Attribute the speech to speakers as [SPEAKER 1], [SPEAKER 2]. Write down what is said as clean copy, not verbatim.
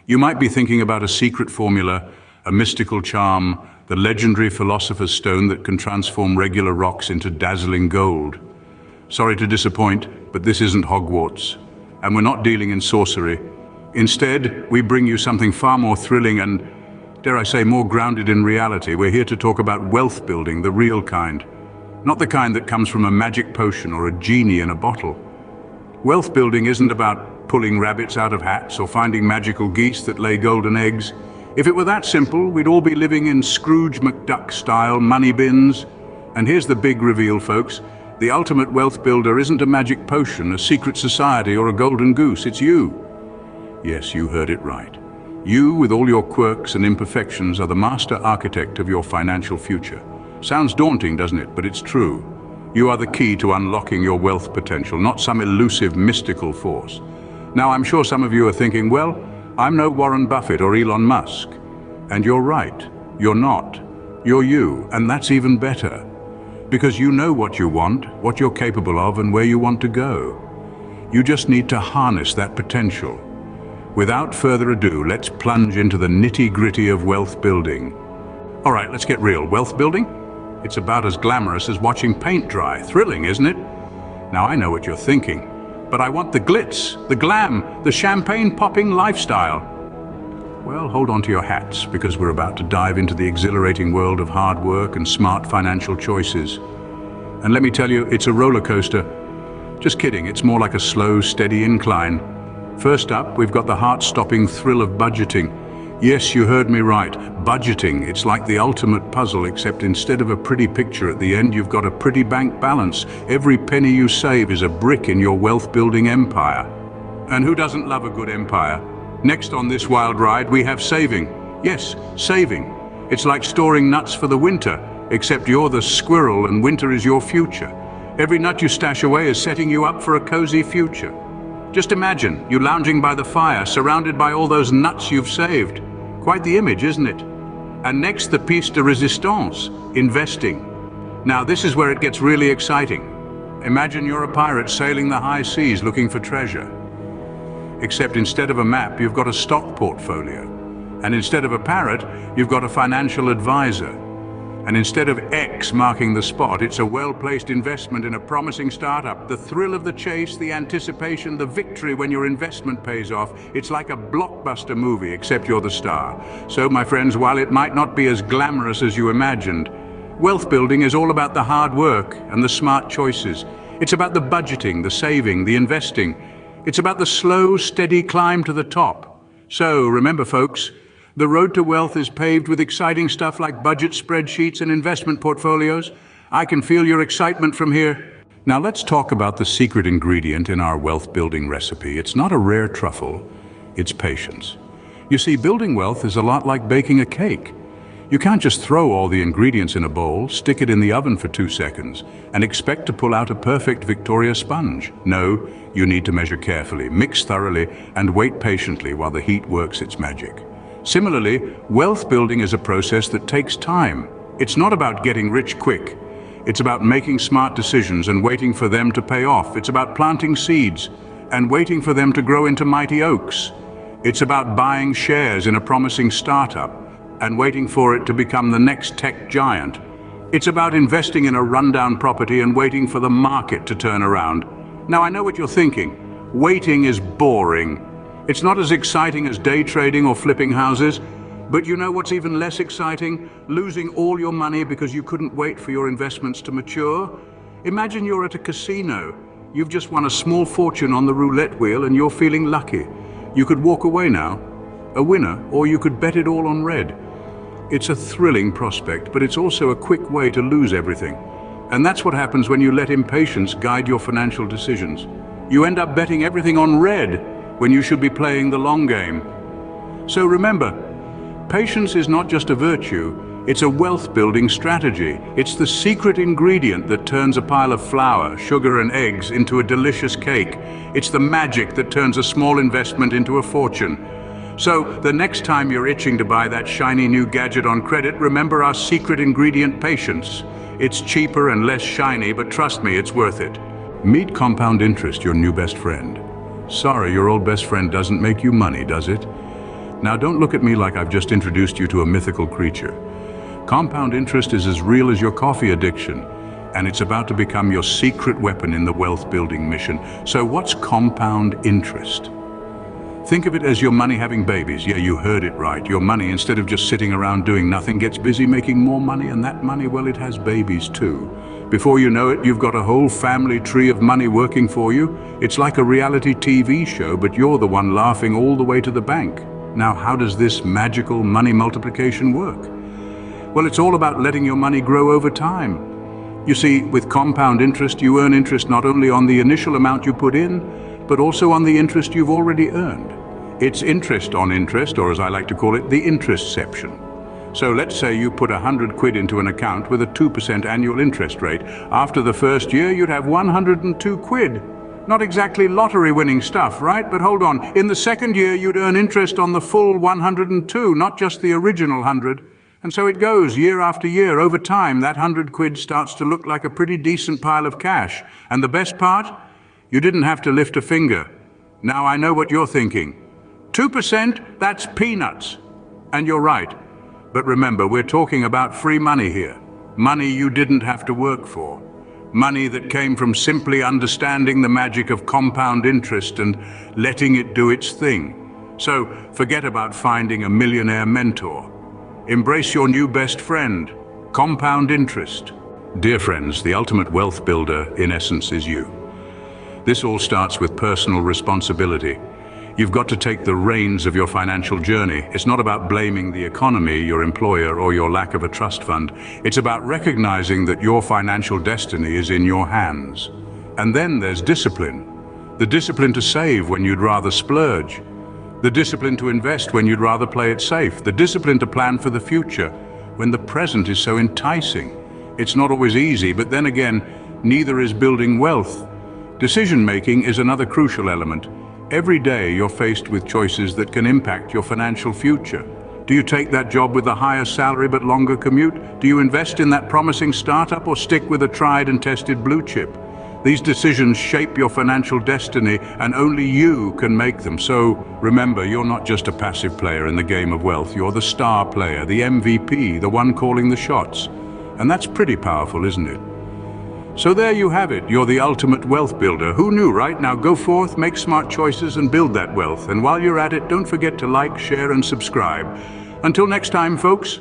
[SPEAKER 1] You might be thinking about a secret formula, a mystical charm, the legendary philosopher's stone that can transform regular rocks into dazzling gold. Sorry to disappoint, but this isn't Hogwarts, and we're not dealing in sorcery. Instead, we bring you something far more thrilling and, dare I say, more grounded in reality. We're here to talk about wealth building, the real kind. Not the kind that comes from a magic potion or a genie in a bottle. Wealth building isn't about pulling rabbits out of hats or finding magical geese that lay golden eggs. If it were that simple, we'd all be living in Scrooge McDuck-style money bins. And here's the big reveal, folks. The ultimate wealth builder isn't a magic potion, a secret society, or a golden goose. It's you. Yes, you heard it right. You, with all your quirks and imperfections, are the master architect of your financial future. Sounds daunting, doesn't it? But it's true. You are the key to unlocking your wealth potential, not some elusive, mystical force. Now, I'm sure some of you are thinking, well, I'm no Warren Buffett or Elon Musk. And you're right. You're not. You're you, and that's even better. Because you know what you want, what you're capable of, and where you want to go. You just need to harness that potential. Without further ado, let's plunge into the nitty-gritty of wealth building. All right, let's get real. Wealth building? It's about as glamorous as watching paint dry. Thrilling, isn't it? Now, I know what you're thinking, but I want the glitz, the glam, the champagne-popping lifestyle. Well, hold on to your hats, because we're about to dive into the exhilarating world of hard work and smart financial choices. And let me tell you, it's a roller coaster. Just kidding, it's more like a slow, steady incline. First up, we've got the heart-stopping thrill of budgeting. Yes, you heard me right. Budgeting. It's like the ultimate puzzle, except instead of a pretty picture at the end, you've got a pretty bank balance. Every penny you save is a brick in your wealth-building empire. And who doesn't love a good empire? Next on this wild ride, we have saving. Yes, saving. It's like storing nuts for the winter, except you're the squirrel and winter is your future. Every nut you stash away is setting you up for a cozy future. Just imagine you lounging by the fire, surrounded by all those nuts you've saved. Quite the image, isn't it? And next, the piece de resistance, investing. Now, this is where it gets really exciting. Imagine you're a pirate sailing the high seas looking for treasure. Except instead of a map, you've got a stock portfolio. And instead of a parrot, you've got a financial advisor. And instead of X marking the spot, it's a well-placed investment in a promising startup. The thrill of the chase, the anticipation, the victory when your investment pays off. It's like a blockbuster movie, except you're the star. So, my friends, while it might not be as glamorous as you imagined, wealth building is all about the hard work and the smart choices. It's about the budgeting, the saving, the investing. It's about the slow, steady climb to the top. So, remember, folks, the road to wealth is paved with exciting stuff like budget spreadsheets and investment portfolios. I can feel your excitement from here. Now let's talk about the secret ingredient in our wealth building recipe. It's not a rare truffle, it's patience. You see, building wealth is a lot like baking a cake. You can't just throw all the ingredients in a bowl, stick it in the oven for 2 seconds, and expect to pull out a perfect Victoria sponge. No, you need to measure carefully, mix thoroughly, and wait patiently while the heat works its magic. Similarly, wealth building is a process that takes time. It's not about getting rich quick. It's about making smart decisions and waiting for them to pay off. It's about planting seeds and waiting for them to grow into mighty oaks. It's about buying shares in a promising startup and waiting for it to become the next tech giant. It's about investing in a rundown property and waiting for the market to turn around. Now, I know what you're thinking. Waiting is boring. It's not as exciting as day trading or flipping houses, but you know what's even less exciting? Losing all your money because you couldn't wait for your investments to mature. Imagine you're at a casino. You've just won a small fortune on the roulette wheel and you're feeling lucky. You could walk away now, a winner, or you could bet it all on red. It's a thrilling prospect, but it's also a quick way to lose everything. And that's what happens when you let impatience guide your financial decisions. You end up betting everything on red when you should be playing the long game. So remember, patience is not just a virtue, it's a wealth-building strategy. It's the secret ingredient that turns a pile of flour, sugar and eggs into a delicious cake. It's the magic that turns a small investment into a fortune. So the next time you're itching to buy that shiny new gadget on credit, remember our secret ingredient, patience. It's cheaper and less shiny, but trust me, it's worth it. Meet compound interest, your new best friend. Sorry, your old best friend doesn't make you money, does it? Now don't look at me like I've just introduced you to a mythical creature. Compound interest is as real as your coffee addiction, and it's about to become your secret weapon in the wealth-building mission. So what's compound interest? Think of it as your money having babies. Yeah, you heard it right. Your money, instead of just sitting around doing nothing, gets busy making more money, and that money, well, it has babies too. Before you know it, you've got a whole family tree of money working for you. It's like a reality TV show, but you're the one laughing all the way to the bank. Now, how does this magical money multiplication work? Well, it's all about letting your money grow over time. You see, with compound interest, you earn interest not only on the initial amount you put in, but also on the interest you've already earned. It's interest on interest, or as I like to call it, the interestception. So let's say you put 100 quid into an account with a 2% annual interest rate. After the first year, you'd have 102 quid. Not exactly lottery-winning stuff, right? But hold on, in the second year, you'd earn interest on the full 102, not just the original 100. And so it goes, year after year. Over time, that 100 quid starts to look like a pretty decent pile of cash. And the best part? You didn't have to lift a finger. Now I know what you're thinking. 2%, that's peanuts. And you're right. But remember, we're talking about free money here. Money you didn't have to work for. Money that came from simply understanding the magic of compound interest and letting it do its thing. So forget about finding a millionaire mentor. Embrace your new best friend, compound interest. Dear friends, the ultimate wealth builder, in essence, is you. This all starts with personal responsibility. You've got to take the reins of your financial journey. It's not about blaming the economy, your employer, or your lack of a trust fund. It's about recognizing that your financial destiny is in your hands. And then there's discipline. The discipline to save when you'd rather splurge. The discipline to invest when you'd rather play it safe. The discipline to plan for the future when the present is so enticing. It's not always easy, but then again, neither is building wealth. Decision-making is another crucial element. Every day you're faced with choices that can impact your financial future. Do you take that job with a higher salary but longer commute? Do you invest in that promising startup or stick with a tried and tested blue chip? These decisions shape your financial destiny, and only you can make them. So remember, you're not just a passive player in the game of wealth. You're the star player, the MVP, the one calling the shots. And that's pretty powerful, isn't it? So there you have it. You're the ultimate wealth builder. Who knew, right? Now go forth, make smart choices, and build that wealth. And while you're at it, don't forget to like, share, and subscribe. Until next time, folks.